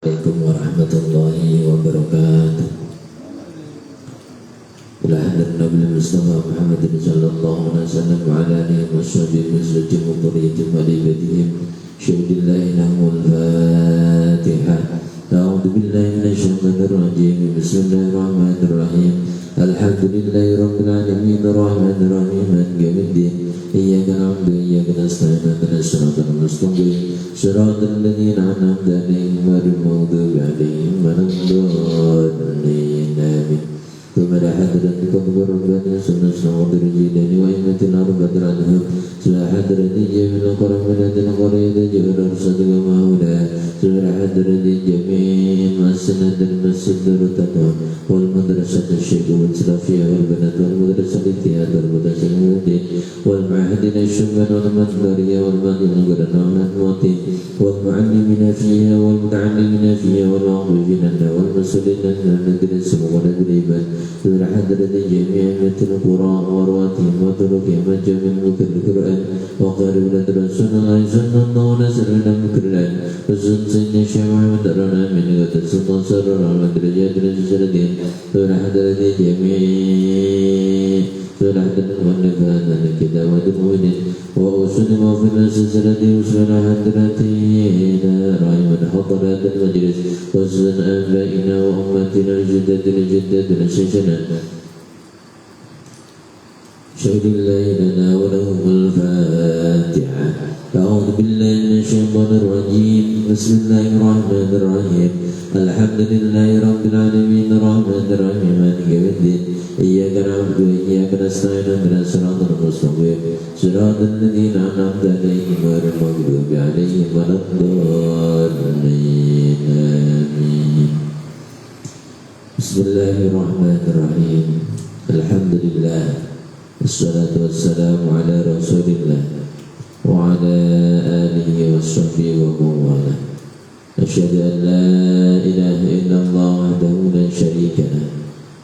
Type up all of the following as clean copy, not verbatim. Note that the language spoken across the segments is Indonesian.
Assalamualaikum warahmatullahi wabarakatuh. Ila hadrat Nabi Mustafa Muhammad sallallahu alaihi wasallam wa ala alihi wa sahbihi wa sallam wa dhurriyyati malibatihim syuhdillahi lahumul Fatihah. A'udzu billahi minasy syaithanir rajim. Bismillahirrahmanirrahim. Alhamdulillahi rabbil alamin arrahmanir rahim maliki yaumiddin. Iyyaka na'budu wa iyyaka nasta'in ihdinas siratal mustaqim siratal ladzina an'amta 'alaihim ghairil maghdubi 'alaihim waladdallin. Amin. ثم لا حضرة قبر ربنا سنة وضر الجيلان وإمة الأربعة عنهم سلا حضرة جميع القرى من القرية جبر أرصد كما هنا سلا حضرة جميع مسند المسجد رتنا والمدرسة الشيخ والسلافية والبنات والمدرسة الاتحاد والمدرسة المدين والمعهدين الشمال والمدبرية والمدين والقرن والمطين والمعلمين فيها والمتعلمين فيها والواقفين والمسؤولين الذين سبقوا الإيمان سورة حضرة جميع مثل القرى ورواتهم وتركهم جميع مكر القرآن وقارب رسول الله صلى الله عليه وسلم مكر الآن وسن سيدنا الشيخ محمد رنا من قتل سلطان سرر على درجات الجسدين سورة حضرة جميع سورة حضرة والنفاذ الكتاب والمؤمنين وأسلم في السلسلة وسورة حضرتنا رحمة حضرات المجلس وسن آبائنا وأمتنا الجدة شيخنا شهد الله لنا ولهم الفاتحة. أعوذ بالله من الشيطان الرجيم. بسم الله الرحمن الرحيم. الحمد لله رب العالمين الرحمن الرحيم مالك يوم الدين إياك نعبد وإياك نستعين اهدنا الصراط المستقيم صراط الذين أنعمت عليهم غير المغضوب عليهم ولا الضالين. آمين. بسم الله الرحمن الرحيم. الحمد لله والصلاة والسلام على رسول الله وعلى آله وصحبه ومن والاه. أشهد أن لا إله إلا الله وحده لا شريك له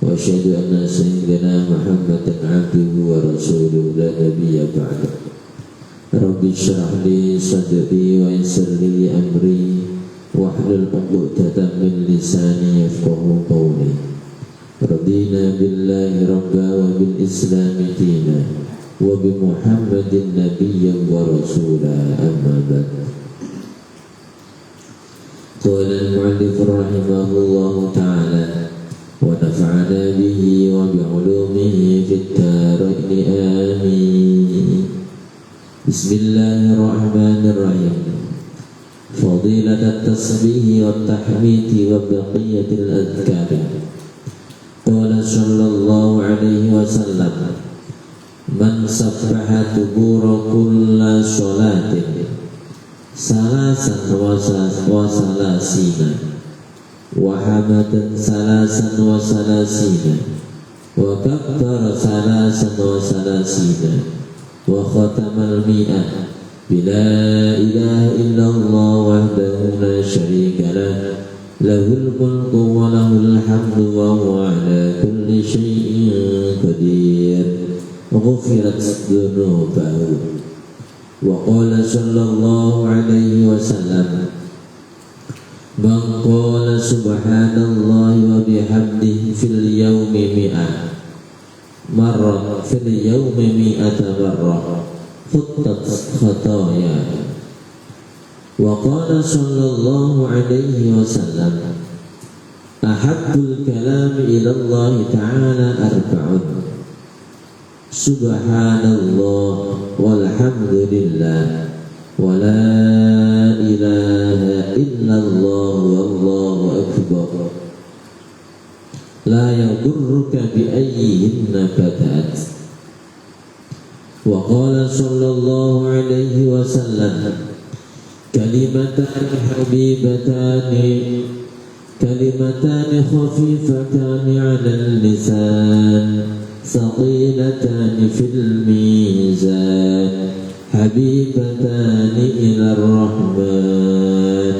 وأشهد أن سيدنا محمدا عبده ورسوله لا نبي بعده. رب اشرح لي صدري ويسر لي أمري واحلل عقدة من لساني يفقهوا قولي. رضينا بالله ربا وبالإسلام دينا وبمحمد نبيا ورسولا. أما بعد. قال المؤلف رحمه الله تعالى ونفعنا به وبعلومه في الدارين آمين. بسم الله الرحمن الرحيم. فضيلة التسبيح والتحميد وبقية الأذكار. قال صلى الله عليه وسلم من سبح دبور كل صلاة ثلاثا وثلاثين وحمد ثلاثا وثلاثين وكبر ثلاثا وثلاثين وختم المئة بلا إله إلا الله وحده لا شريك له له الملك وله الحمد وهو على كل شيء قدير غفرت ذنوبه. وقال صلى الله عليه وسلم من قال سبحان الله وبحمده في اليوم 100 مرة في اليوم 100 مرة خطت خطاياه. وقال صلى الله عليه وسلم أحب الكلام إلى الله تعالى 4 سبحان الله والحمد لله ولا إله إلا الله والله أكبر لا يضرك بأيهن بدأت. وقال صلى الله عليه وسلم كلمتان حبيبتان كلمتان خفيفتان على اللسان ثقيلتان في الميزان حبيبتان إلى الرحمن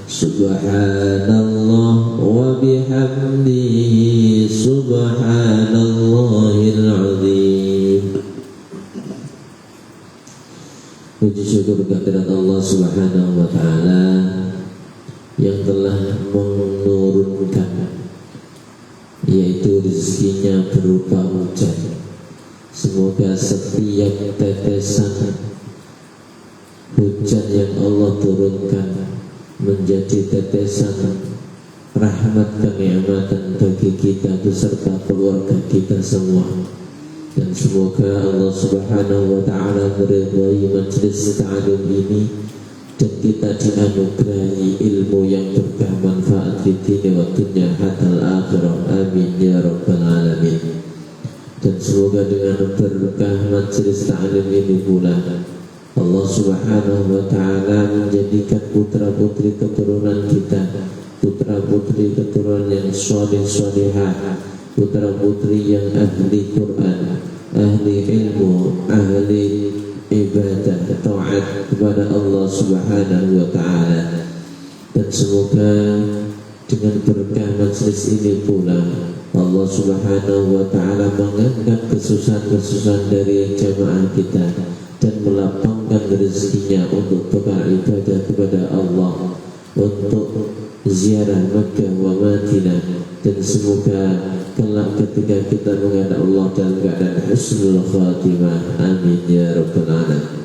سبحان الله وبحمده سبحان الله العظيم. Puji syukur kehadirat Allah Subhanahu wa taala yang telah menurunkan, yaitu rezekinya berupa hujan. Semoga setiap tetesan hujan yang Allah turunkan menjadi tetesan rahmat kenikmatan bagi kita beserta keluarga kita semua. Dan semoga Allah Subhanahu wa ta'ala meridhai majelis ta'alum ini, dan kita dianugerahi ilmu yang bermanfaat di dunia wa dunya hatta al-akhirah. Amin ya rabbal alamin. Dan semoga dengan berkah majelis ta'alum ini pula Allah Subhanahu wa ta'ala menjadikan putra-putri keturunan kita, putra-putri keturunan yang soleh-solehah, putra-putri yang ahli Quran, ahli ilmu, ahli ibadah, taat kepada Allah Subhanahu wa ta'ala. Dan semoga dengan berkah majelis ini pula Allah Subhanahu wa ta'ala mengangkat kesusahan-kesusahan dari jamaah kita dan melapangkan rezekinya untuk bekal ibadah kepada Allah, untuk ziarah Makkah wa Madinah. Dan semoga kelak ketika kita menghadap Allah dalam keadaan husnul khatimah. Amin ya rabbal alamin.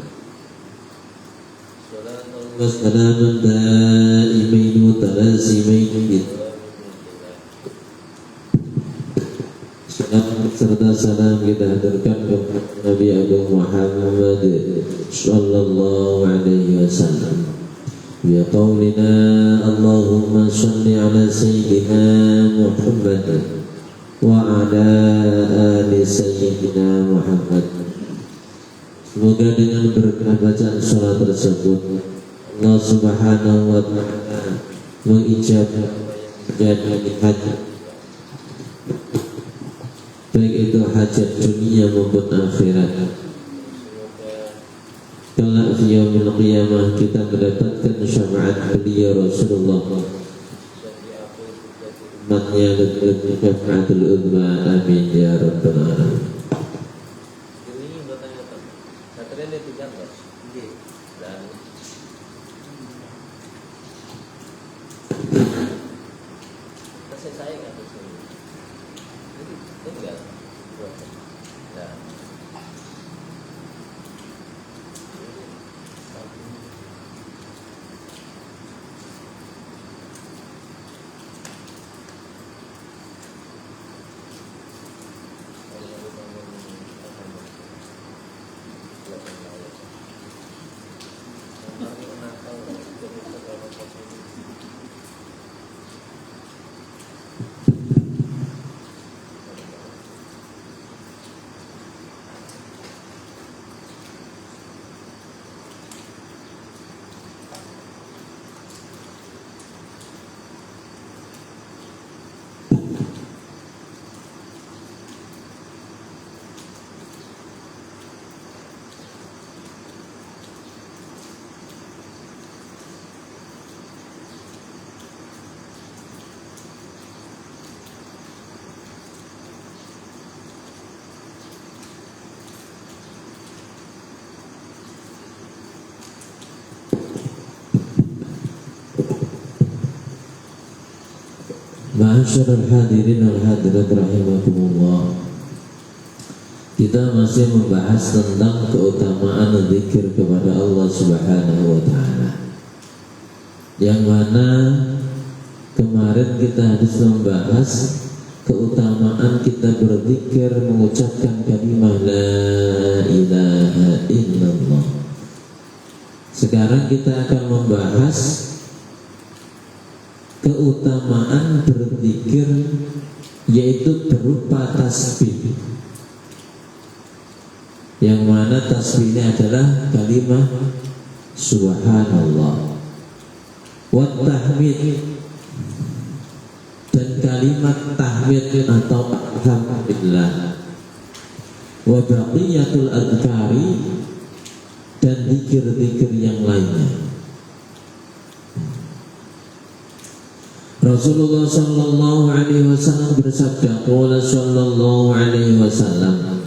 Wassalamu daimain mutalazimain. Serta salam kita haturkan kepada Nabi Agung Muhammad sallallahu alaihi wasallam. Ya qaulina Allahumma salli ala sayyidina Muhammad wa ala ali sayyidina Muhammad. Semoga dengan berkah bacaan salat tersebut Allah Subhanahu wa ta'ala mengijabah jadi hajat, baik itu hajat dunia maupun akhirat. Kelak di yaumil qiyamah kita mendapatkan syafaat beliau Rasulullah, umatnya lebih syafaatul uzma. Amin ya rabbal alamin. Ini bertanya materialnya tidak dan kasih saya nggak tuh ini enggak nah Ma'asyiral hadirin wal hadirat rahimakumullah. Kita masih membahas tentang keutamaan zikir kepada Allah Subhanahu wa ta'ala, yang mana kemarin kita harus membahas keutamaan kita berzikir mengucapkan kalimah la ilaha illallah. Sekarang kita akan membahas keutamaan berzikir, yaitu berupa tasbih, yang mana tasbih ini adalah kalimah subhanallah wa tahmid, dan kalimat tahmid atau alhamdulillah, wa baqiyatul adhkari, dan zikir-zikir yang lainnya. Rasulullah sallallahu alaihi wasallam bersabda, qala sallallahu alaihi wasallam,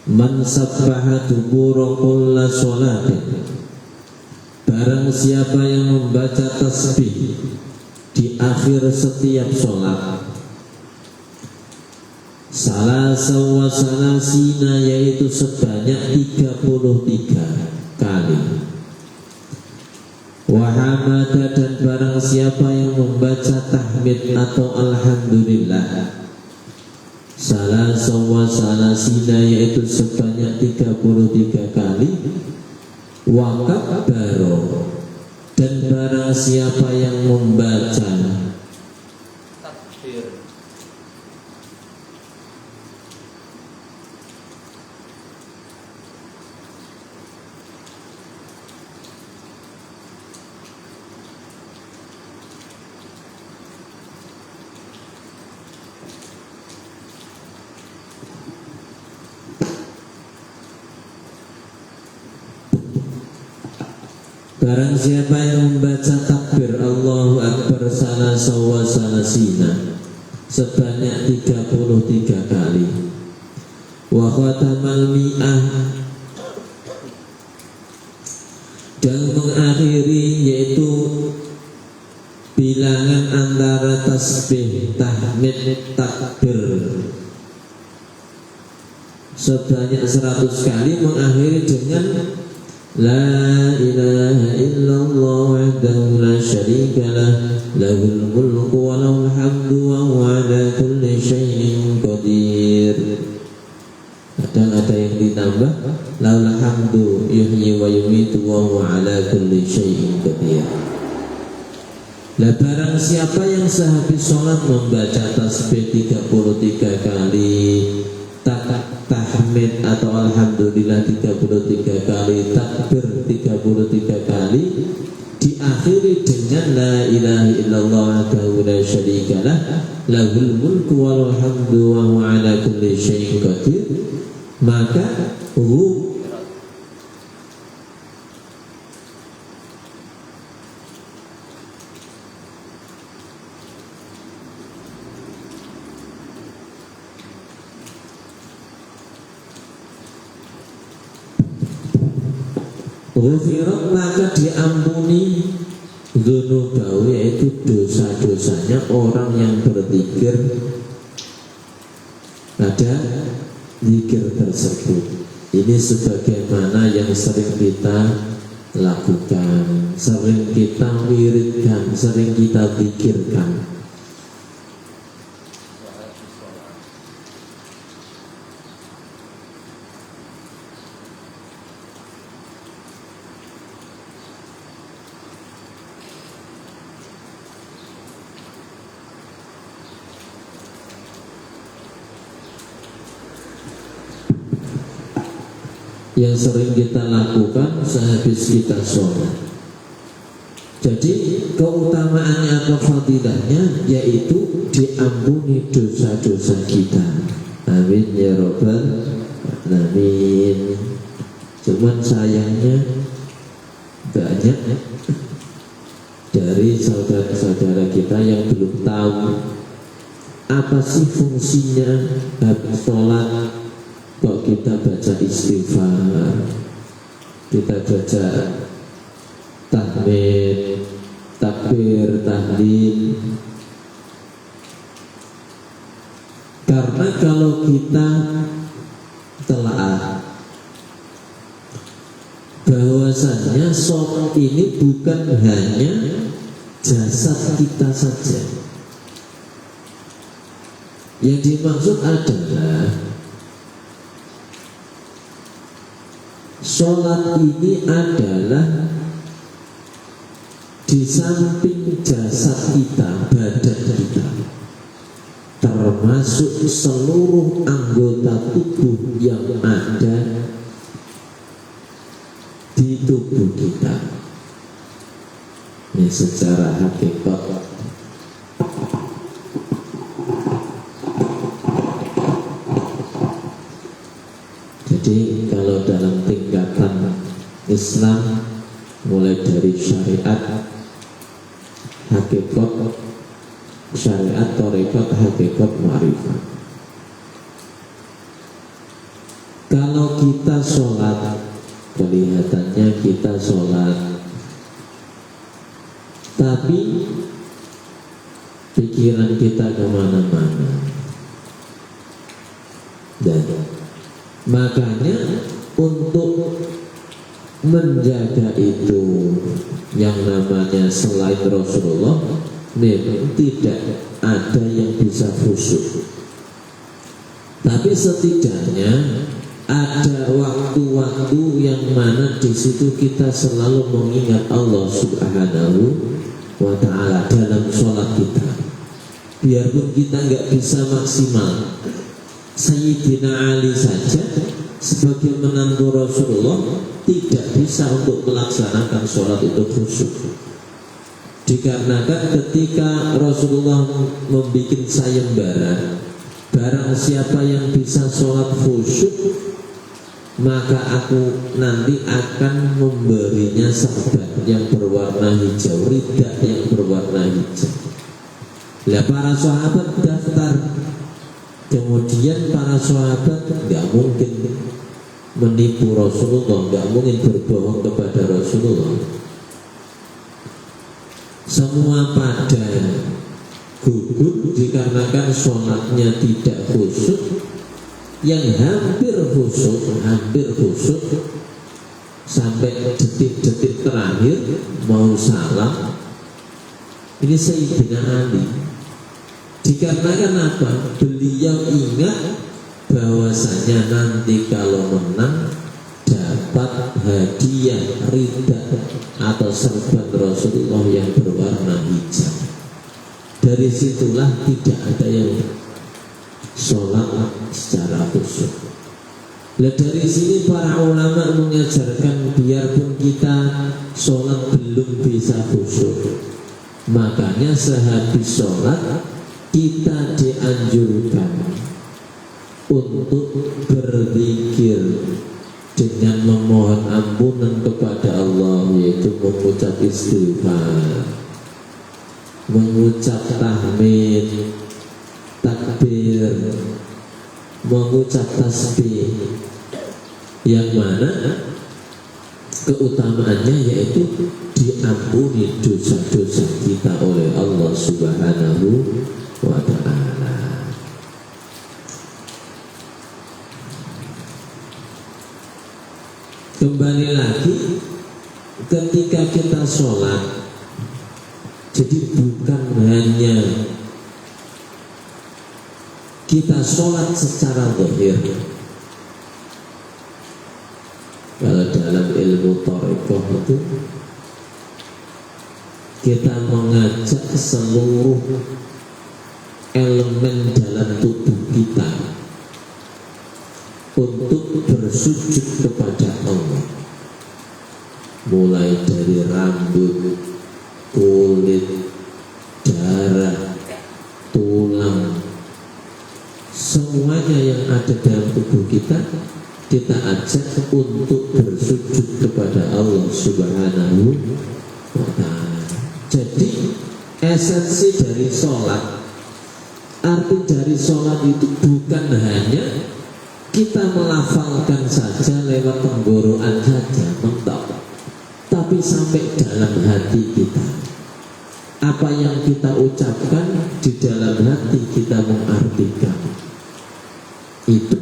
man sabbaha dubura kulli sholatin Barang siapa yang membaca tasbih di akhir setiap sholat, salasa wa salasina, yaitu sebanyak 33 kali. Wahamada, dan barang siapa yang membaca tahmid atau alhamdulillah, salasa wa salasina, yaitu sebanyak 33 kali. Wakabbaro, dan barang siapa yang membaca takbir, barang siapa yang membaca takbir Allahu Akbar salasa wa salasina, sebanyak 33 kali. Wa khatamal mi'ah, dan mengakhiri, yaitu bilangan antara tasbih, tahmid, takbir sebanyak 100 kali, mengakhiri dengan La ilaha illallah wahdahu la syarika lah, lahul mulku wa lahul hamdu wa huwa ala kulli syai'in qadir. Kadang ada yang ditambah, lahul hamdu yuhyi wa yumitu wa huwa ala kulli syai'in qadir. Lah barang siapa yang sehabis sholat membaca tasbih 33 kali, tahmid atau alhamdulillah 33 kali, takbir 33 kali, diakhiri dengan la ilaha illallah wahdahu la syarikalah, lahul mulku wa lahul hamdu wa huwa ala kulli syai'in qadir, maka ghufirat, maka diampuni dzunubahu, yaitu dosa-dosanya orang yang berzikir pada zikir tersebut. Ini sebagaimana yang sering kita lakukan, sering kita wiridkan, sering kita zikirkan. Yang sering kita lakukan sehabis kita sholat. Jadi keutamaannya atau fadilahnya yaitu diampuni dosa-dosa kita. Amin ya robbal alamin. Cuman sayangnya banyak dari saudara-saudara kita yang belum tahu apa sih fungsinya habis sholat. Kok kita baca istighfar, kita baca tahmid, takbir, tahlil. Karena kalau kita telah bahwasannya sholat ini bukan hanya jasad kita saja. Yang dimaksud adalah sholat ini adalah di samping jasad kita, badan kita, termasuk seluruh anggota tubuh yang ada di tubuh kita. Ini secara hakikat. Jadi kalau dalam tingkatan Islam, mulai dari syariat, hakikat, syariat, tarekat, hakikat, ma'rifat. Kalau kita sholat, kelihatannya kita sholat tapi pikiran kita kemana-mana. Dan makanya untuk menjaga itu yang namanya selain Rasulullah memang tidak ada yang bisa khusyuk, tapi setidaknya ada waktu-waktu yang mana di situ kita selalu mengingat Allah Subhanahu wa Ta'ala dalam sholat kita. Biarpun kita nggak bisa maksimal, Sayyidina Ali saja sebagai menantu Rasulullah tidak bisa untuk melaksanakan sholat itu khusyuk, dikarenakan ketika Rasulullah membuat sayembara, barang siapa yang bisa sholat khusyuk maka aku nanti akan memberinya serban yang berwarna hijau, rida yang berwarna hijau. Lah para sahabat daftar. Kemudian para sahabat nggak mungkin menipu Rasulullah, nggak mungkin berbohong kepada Rasulullah. Semua pada gugur dikarenakan sholatnya tidak khusyuk. Yang hampir khusyuk sampai detik-detik terakhir mau salam, ini Sayyidina Ali. Dikarenakan apa? Beliau ingat bahwasanya nanti kalau menang dapat hadiah rida atau serban Rasulullah yang berwarna hijau. Dari situlah tidak ada yang sholat secara khusyuk. Nah, dari sini para ulama mengajarkan biarpun kita sholat belum bisa khusyuk, makanya sehabis sholat kita dianjurkan untuk berzikir dengan memohon ampunan kepada Allah, yaitu mengucap istighfar, mengucap tahmid, takbir, mengucap tasbih, yang mana keutamaannya yaitu diampuni dosa-dosa kita oleh Allah Subhanahu wa Ta'ala. Kembali lagi ketika kita sholat, jadi bukan hanya kita sholat secara zahir. Kalau dalam ilmu thariqah itu kita mengajak seluruh elemen dalam tubuh kita untuk bersujud kepada Allah, mulai dari rambut, kulit, darah, tulang, semuanya yang ada dalam tubuh kita ajak untuk bersujud kepada Allah Subhanahu wa Ta'ala. Jadi esensi dari sholat, arti dari sholat itu bukan hanya kita melafalkan saja lewat tenggorokan saja mentok, tapi sampai dalam hati kita. Apa yang kita ucapkan di dalam hati kita mengartikan itu.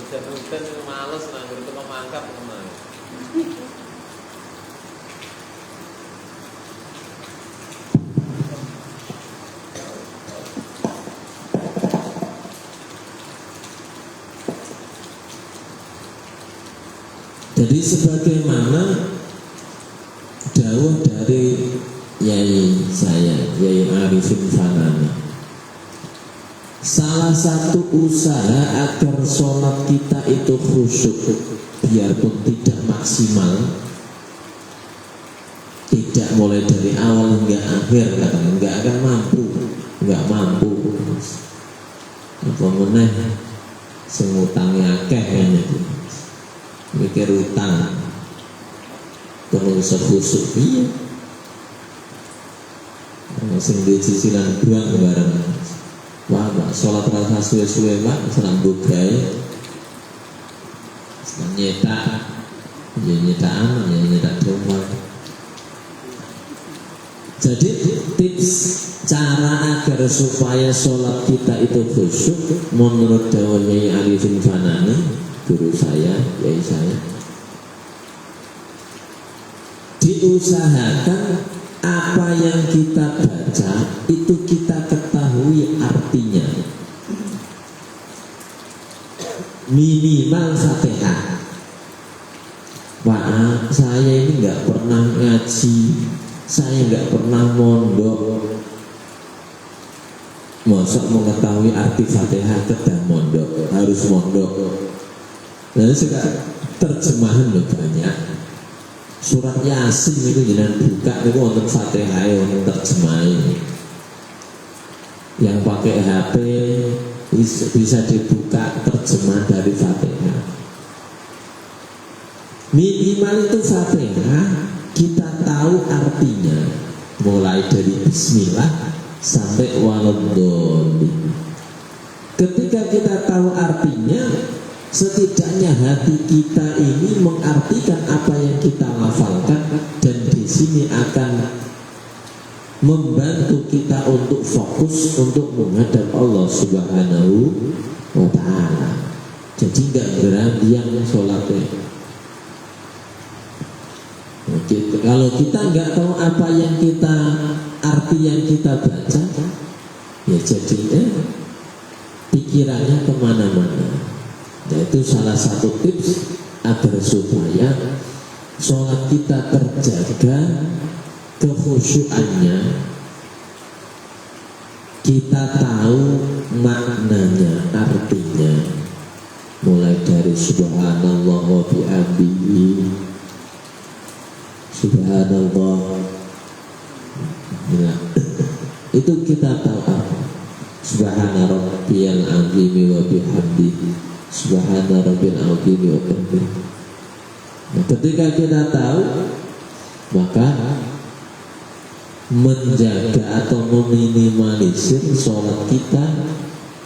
Hujan males nanggur itu mangkap kemana. Jadi sebagaimana dawuh dari Yai saya, Yai Arifin Fanani, salah satu usaha agar sholat kita itu khusyuk biarpun tidak maksimal, tidak tidak mulai dari awal hingga akhir, katanya nggak akan mampu, nggak mampu. Apa meneh sing utangnya akeh ngene iki. Mikir utang. Perlu khusuk piye? Sing di cicilan buang bareng. Wah, Pak, sholat rasa suwe-suwe Pak, senang bugai, senang nyetak, ya nyetak anak, ya nyetak domba. Jadi tips cara agar supaya sholat kita itu khusyuk menurut dawuhnya Arifin Fanani, guru saya, yai saya, diusahakan apa yang kita baca itu kita ketahui artinya, minimal Fatihah. Wah, saya ini nggak pernah ngaji, saya nggak pernah mondok, masa mengetahui arti Fatihah kedah mondok, harus mondok. Nah sekarang terjemahan loh banyak. Surat Yasin itu jangan buka itu untuk Fatihah, untuk terjemahin. Yang pakai HP bisa dibuka terjemah dari Fatihah. Minimal itu Fatihah kita tahu artinya, mulai dari Bismillah sampai waladhdallin. Ketika kita tahu artinya, setidaknya hati kita ini mengartikan apa yang kita hafalkan, dan di sini akan membantu kita untuk fokus untuk menghadap Allah Subhanahu wa Ta'ala. Jadi nggak berdiam sholatnya. Gitu. Kalau kita nggak tahu apa yang kita arti yang kita baca, ya jadinya pikirannya kemana-mana. Yaitu salah satu tips agar supaya sholat kita terjaga kekhusyuannya, kita tahu maknanya, artinya, mulai dari subhanallah wa bihamdihi, subhanallah, ya. Itu kita tahu apa, subhana rabbiyal azim wa bihamdihi, subhana rabbil azim wa bihamdihi. Nah, ketika kita tahu, maka menjaga atau meminimalisir sholat kita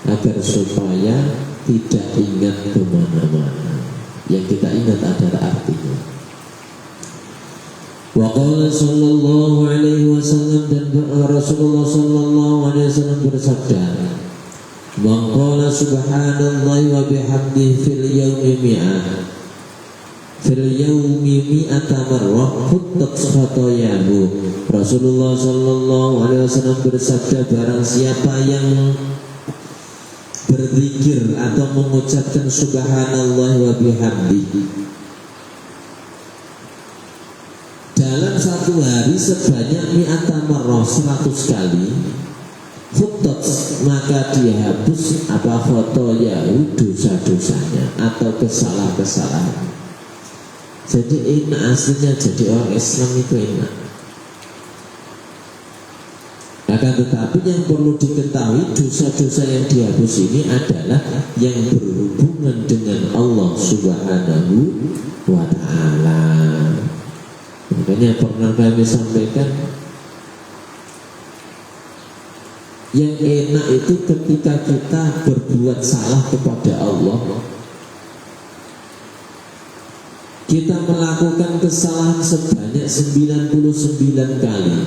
agar supaya tidak ingat kemana-mana. Yang kita ingat adalah artinya. Wa qala sallallahu alaihi wasallam, dan Rasulullah sallallahu alaihi wasallam bersabda, man qala subhanallahi wa bihamdihi fil yawmi mi'ata marrah huttat khatayahu. Rasulullah sallallahu alaihi wasallam bersabda, barang siapa yang berzikir atau mengucapkan subhanallah wa bihamdihi dalam satu hari sebanyak mi'ata marrah, 100 kali, huttat, maka dihapus apa khotoyahu, dosa-dosanya atau kesalahan-kesalahan. Jadi enak aslinya jadi orang Islam itu enak. Akan tetapi yang perlu diketahui, dosa-dosa yang dihapus ini adalah yang berhubungan dengan Allah Subhanahu wa Ta'ala. Makanya pernah kami sampaikan, yang enak itu ketika kita berbuat salah kepada Allah, kita melakukan kesalahan sebanyak 99 kali.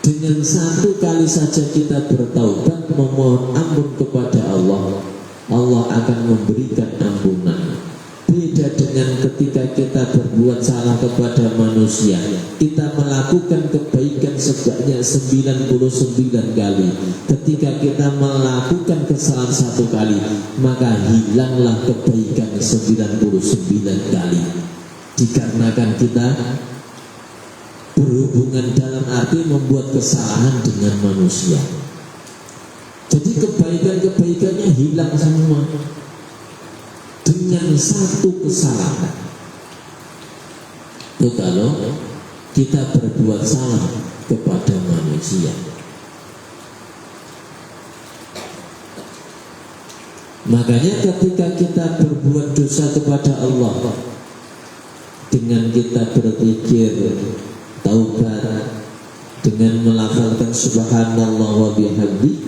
Dengan 1 kali saja kita bertaubat memohon ampun kepada Allah, Allah akan memberikan ampunan. Beda dengan ketika kita berbuat salah kepada manusia, kita melakukan kebaikan sebanyak 99 kali. Ketika kita melakukan kesalahan 1 kali, maka hilanglah kebaikan 99 kali. Dikarenakan kita berhubungan dalam arti membuat kesalahan dengan manusia. Jadi kebaikan-kebaikannya hilang semua dengan 1 kesalahan. Itu kalau kita berbuat salah kepada manusia. Makanya ketika kita berbuat dosa kepada Allah, dengan kita berpikir taubat, dengan melafalkan subhanallah wa bihamdi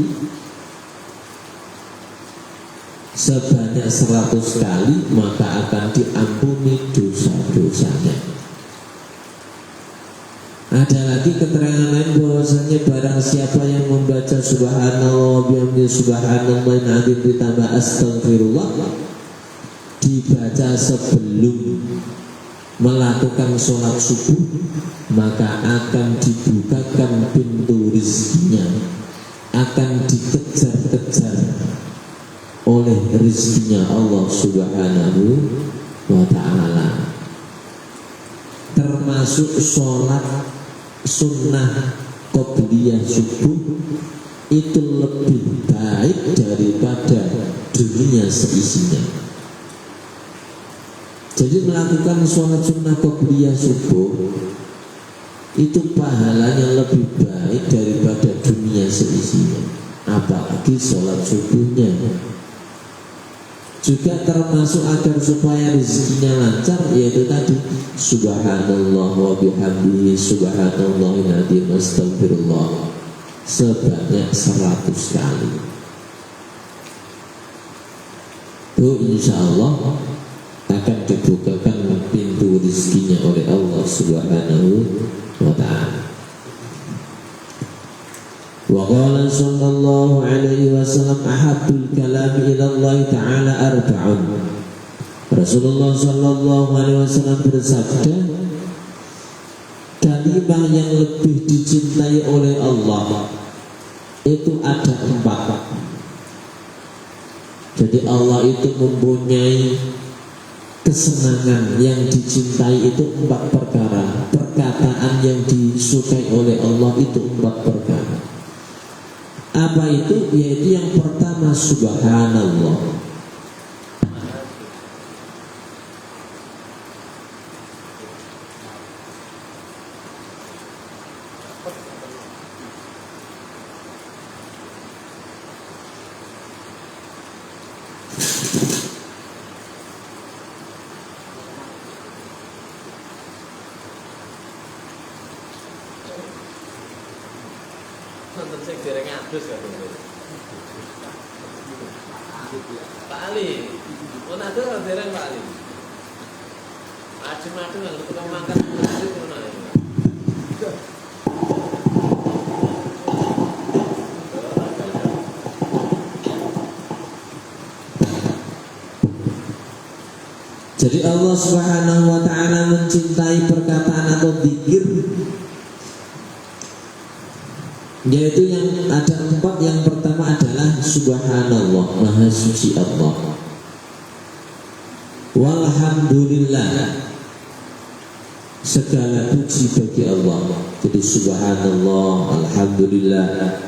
sebanyak 100 kali, maka akan diampuni dosa-dosanya. Ada lagi keterangan lain bahwasanya barang siapa yang membaca subhanallah bihamdi subhanallahil azim ditambah astagfirullah dibaca sebelum melakukan sholat subuh, maka akan dibukakan pintu rezekinya, akan dikejar-kejar oleh rezekinya Allah Subhanahu wa ta'ala. Termasuk sholat sunnah qobliyah subuh itu lebih baik daripada dunia seisinya. Jadi melakukan sholat sunnah qobliyah subuh itu pahalanya lebih baik daripada dunia seisinya, apalagi sholat subuhnya. Juga termasuk agar supaya rezekinya lancar, yaitu tadi subhanallah wa bihamdihi subhanallahil azim astagfirullah sebanyak 100 kali. Itu insya Allah akan dibukakan pintu rezekinya oleh Allah Subhanahu wa ta'ala. Wa qala sallallahu alaihi wasallam ahabbul kalami ila Allah ta'ala arba'un. Rasulullah sallallahu alaihi wasallam bersabda, kalimat yang lebih dicintai oleh Allah itu ada 4. Jadi Allah itu mempunyai kesenangan yang dicintai itu 4 perkara. Perkataan yang disukai oleh Allah itu 4 perkara. Apa itu? Yaitu yang pertama subhanallah. Nonton sing dereng adus ya bener. Pak Ali, mau adus atau dereng Pak Ali? Adem-adem yang tukang makan itu mana ya? Jadi Allah Subhanahu wa ta'ala mencintai perkataan atau zikir, yaitu yang ada 4. Yang pertama adalah subhanallah, maha suci Allah. Walhamdulillah, segala puji bagi Allah. Jadi subhanallah, alhamdulillah.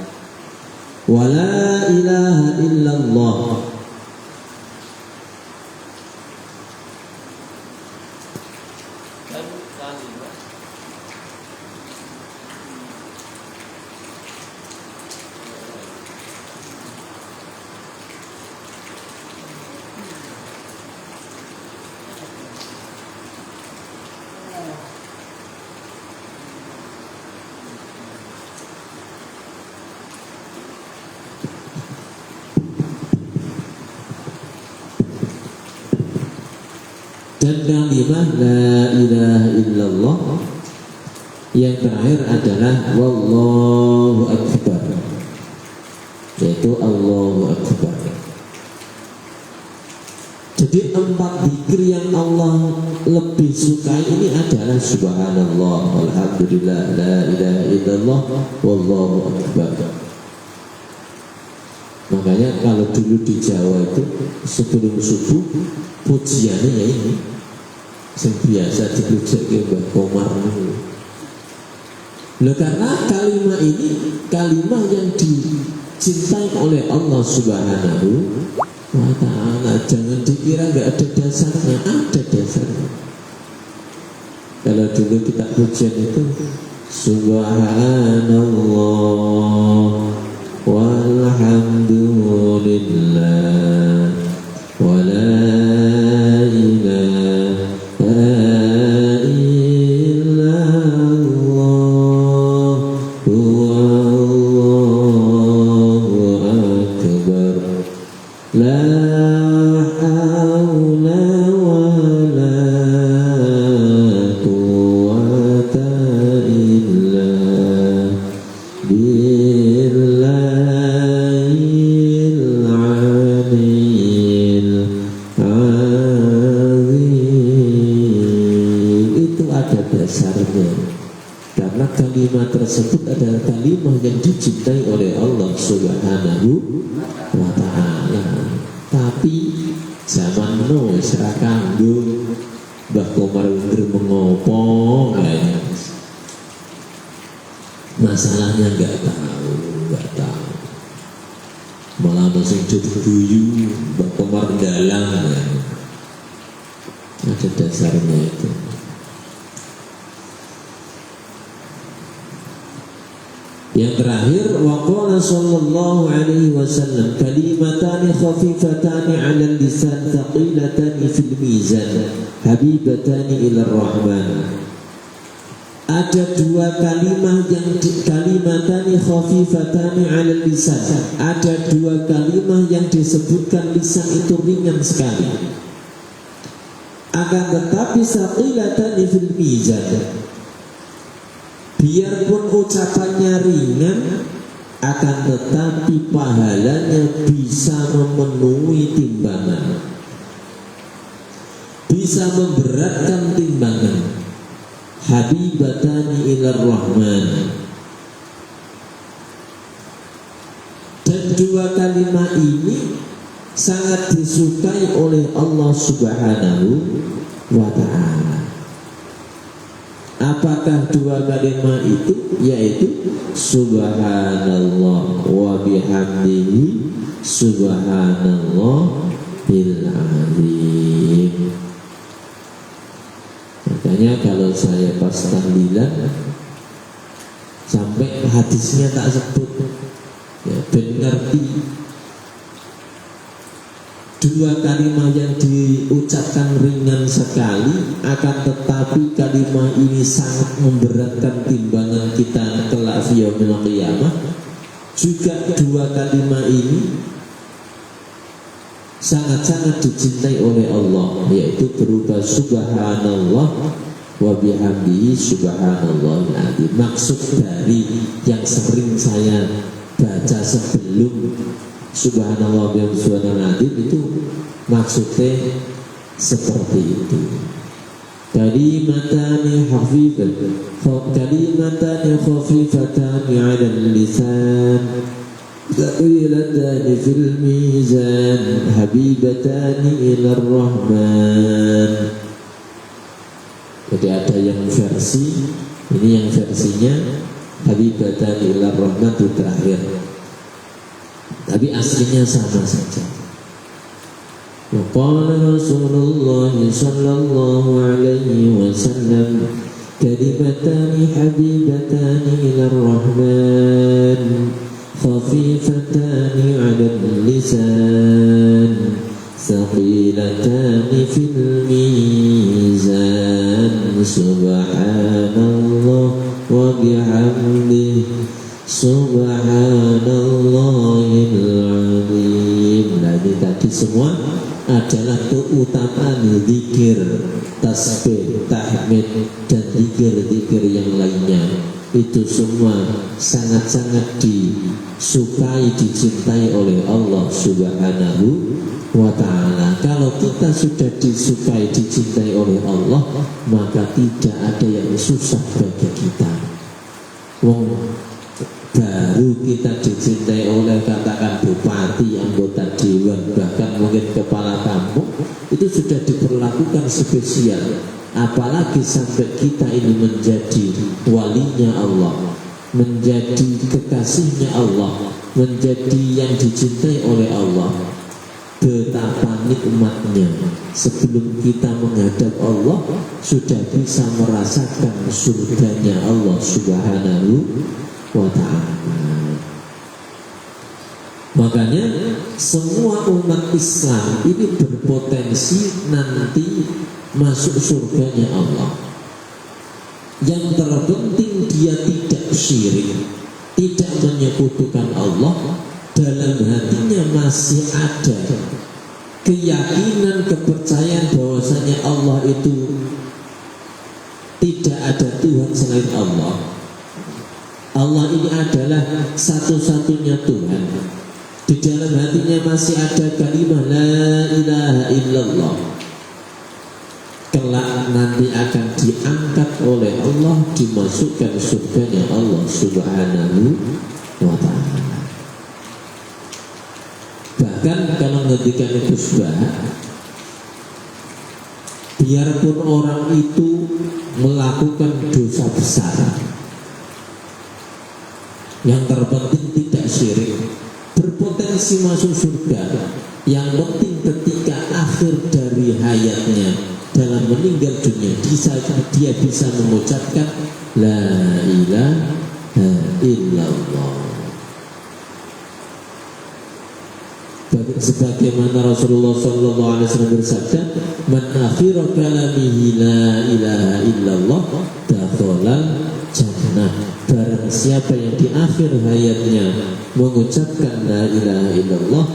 Wala ilaha illallah, Dan kalimat dan kalimat la ilaha illallah. Yang terakhir adalah wallahu akbar, yaitu Allahu akbar. Jadi 4 zikir yang Allah lebih sukai ini adalah subhanallah, alhamdulillah, la ilaha illallah, wallahu akbar. Makanya kalau dulu di Jawa itu sebelum subuh pujiannya ya ini yang biasa dipuji Mbah Komar itu. Loh, karena kalimat ini kalimat yang dicintai oleh Allah Subhanahu wa ta'ala. Jangan dikira nggak ada dasarnya, ada dasarnya. Kalau dulu kita pujian itu Subhanallah walhamdulillah wa la ilaha illallah wallahu akbar la haula wala quwwata illa billahil aliyyil azim. Itu ada dasarnya, karena kalimat tersebut adalah kalimat yang dicintai oleh Allah Subhanahu wa ta'ala. Tapi zaman no serah kanggo Mbah Komar Undur mengopo kayaknya. Masalahnya nggak tahu. Malah masih guyu Mbah Komar dalang ya. Ada dasarnya itu. Yang terakhir, waqala sallallahu alaihi wasallam kalimatani khafifatani 'ala lisan thaqilatani fil mizan habibatani ila rahman. Ada dua kalimat yang kalimatani khafifatani 'ala lisan. Ada dua kalimat yang disebutkan lisan itu ringan sekali. Akan tetapi thaqilatani fil mizan. Biarpun ucapannya ringan, akan tetapi pahalanya bisa memenuhi timbangan, bisa memberatkan timbangan. Habibatani ilar rahman. Dan dua kalimat ini sangat disukai oleh Allah Subhanahu wa ta'ala. Apakah dua kalimat itu? Yaitu Subhanallah wa bihamdihi Subhanallahil azim. Makanya kalau saya pas tahlilan sampai hadisnya tak sebut ya, ben ngerti. Dua kalimat yang diucapkan ringan sekali, akan tetapi kalimat ini sangat memberatkan timbangan kita kelak yaumil qiyamah. Juga dua kalimat ini sangat-sangat dicintai oleh Allah, yaitu berupa Subhanallah wa bihamdihi Subhanallahil azim. Maksud dari yang sering saya baca sebelum Subhanallah wa bihamdihi itu maksudnya seperti itu. Kalimatani khafifatani 'ala lisan thaqilatani fil mizan habibatani ila rahman. Jadi ada yang versi ini, yang versinya habibatani ila rahman itu terakhir, tapi aslinya sama saja. Waqala Rasulullah sallallahu alaihi wasallam kalimatani habibatani ila rahman khafifatani 'ala lisan thaqilatani fil mizan Subhanallah wa bihamdihi Subhanallahil azim. Nah, ini tadi semua adalah keutamaan zikir, tasbih, tahmid, dan zikir-zikir yang lainnya. Itu semua sangat-sangat disukai, dicintai oleh Allah Subhanahu wa ta'ala. Kalau kita sudah disukai, dicintai oleh Allah, maka tidak ada yang susah bagi kita. Baru kita dicintai oleh katakan bupati, anggota dewan, bahkan mungkin kepala kampung, itu sudah diperlakukan spesial. Apalagi sampai kita ini menjadi walinya Allah, menjadi kekasihnya Allah, menjadi yang dicintai oleh Allah. Betapa nikmatnya sebelum kita menghadap Allah sudah bisa merasakan surganya Allah Subhanahu wa ta'ala. Makanya semua umat Islam ini berpotensi nanti masuk surganya Allah. Yang terpenting dia tidak syirik, tidak menyekutukan Allah, dalam hatinya masih ada keyakinan, kepercayaan bahwasanya Allah itu tidak ada Tuhan selain Allah. Allah ini adalah satu-satunya Tuhan. Di dalam hatinya masih ada kalimat la ilaha illallah. Kelak nanti akan diangkat oleh Allah, dimasukkan surganya Allah Subhanahu wa ta'ala. Bahkan kalau ngendikan khusbah, biarpun orang itu melakukan dosa besar, yang terpenting tidak syirik, berpotensi masuk surga. Yang penting ketika akhir dari hayatnya, dalam meninggal dunia, dia bisa mengucapkan la ilaha illallah. Sebagaimana Rasulullah SAW bersabda, man akhira kalamihi la ilaha illallah dakhalal jannah. Barang siapa yang di akhir hayatnya mengucapkan la ilaha illallah,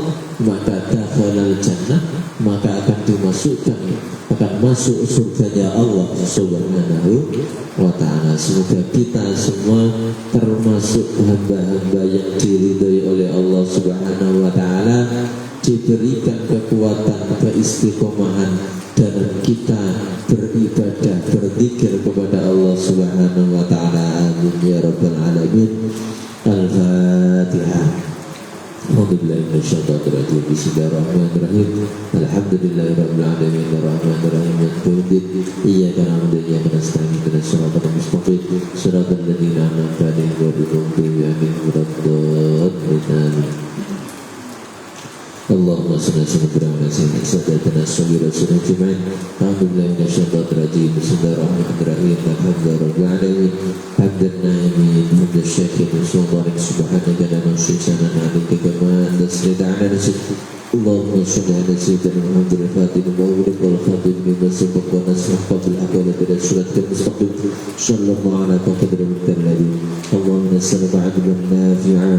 maka dakhalal jannah, maka akan dimasukkan, akan masuk surganya Allah Subhanahu wa ta'ala. Semoga kita semua termasuk hamba-hamba yang diridhoi oleh Allah Subhanahu wa ta'ala, diberikan kekuatan, keistiqomahan dalam kita beribadah, berzikir kepada Allah Subhanahu wa ta'ala. Amin ya rabbal alamin. Al-Fatihah. Alhamdulillah minasyaitonir rajim. Bismillahirrahmanirrahim. Alhamdulillahirabbil alamin arrahmanir rahim maliki yaumiddin. Iyyaka na'budu wa iyyaka nasta'in. Ihdinas siratal mustaqim. Siratal ladzina an'amta 'alaihim ghairil maghdubi 'alaihim waladdallin. اللهم صل وسلم على سيدنا سادتنا الصغير والسنة أجمعين. أعوذ بالله من الشيطان الرجيم. بسم الله الرحمن الرحيم. الحمد لله رب العالمين حمد الناعمين حمد الشاكرين سبحانك سبحانك لا نحصي ثناء عليك كما أنت أثنيت على نفسك. اللهم صل على سيدنا محمد الفاتح المغلق والخاتم لما سبق ونصر قبل الأقوال إلى صراطك المستقيم. صلى الله على قدر الكريم. اللهم نسألك علما نافعا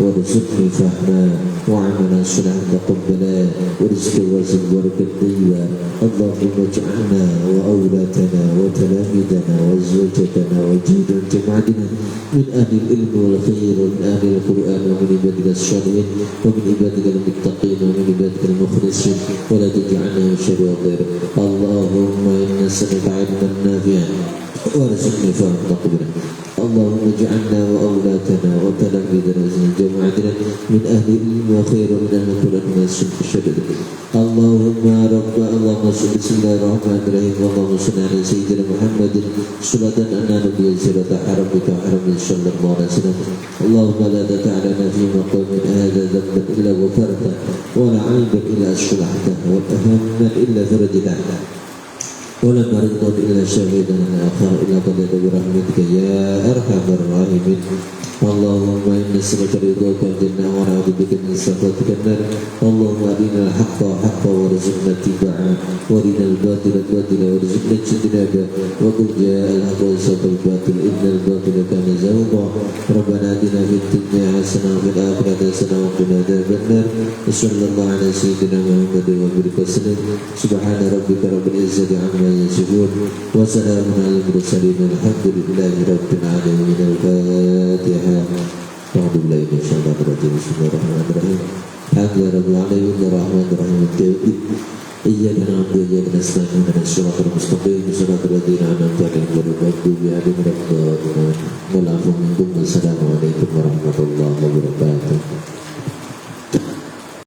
وارزقني فهما وعملا صالحا تقبلا ورزقا واسعا وبركة طيبة. اللهم اجعلنا وأولادنا وتلاميذنا وأزواجنا وجيدا جماعتنا من أهل العلم والخير ومن أهل القرآن ومن عبادك الصالحين ومن عبادك المتقين ومن عبادك المخلصين ولا تجعلنا من شر الغير. اللهم إنا نسألك علما نافعا وارزقني فهم تقبلا. اللهم اجعلنا وأولادنا وتلاميذنا وجماعتنا من أهل العلم وخير ومن أهل القرآن والشهادة. اللهم رب اللهم صل بسم الله الرحمن الرحيم. اللهم صل على سيدنا محمد صلاة أنال بها زيارة حرمك وحرم صلى الله عليه وسلم. اللهم لا تدع لنا في مقام هذا ذنبا إلا غفرته ولا عيبا إلا أصلحته ولا هما إلا فرجته ولا مريضا إلا شهيدا آخر إلا قضيت برحمتك يا أرحم الراحمين. اللهم إنا نسألك رضاك والجنة ونعوذ بك من سخطك النار. اللهم أرنا الحق حقا وارزقنا اتباعه وأرنا الباطل باطلا وارزقنا اجتنابه وقل جاء الحق وزهق الباطل إن الباطل كان زهوقا. ربنا آتنا في الدنيا حسنة وفي الآخرة حسنة وقنا عذاب النار. وصلى الله على سيدنا محمد وبارك وسلم. سبحان ربك رب العزة عما يصفون وسلام على المرسلين الحمد لله رب العالمين. الفاتحة. أعوذ بالله من الشيطان الرجيم. بسم الله الرحمن الرحيم. الحمد لله رب العالمين الرحمن الرحيم مالك يوم الدين. إياك نعبد وإياك نستعين اهدنا الصراط المستقيم صراط الذين أنعمت عليهم غير المغضوب عليهم ولا الضالين. والعفو منكم والسلام عليكم ورحمة الله وبركاته.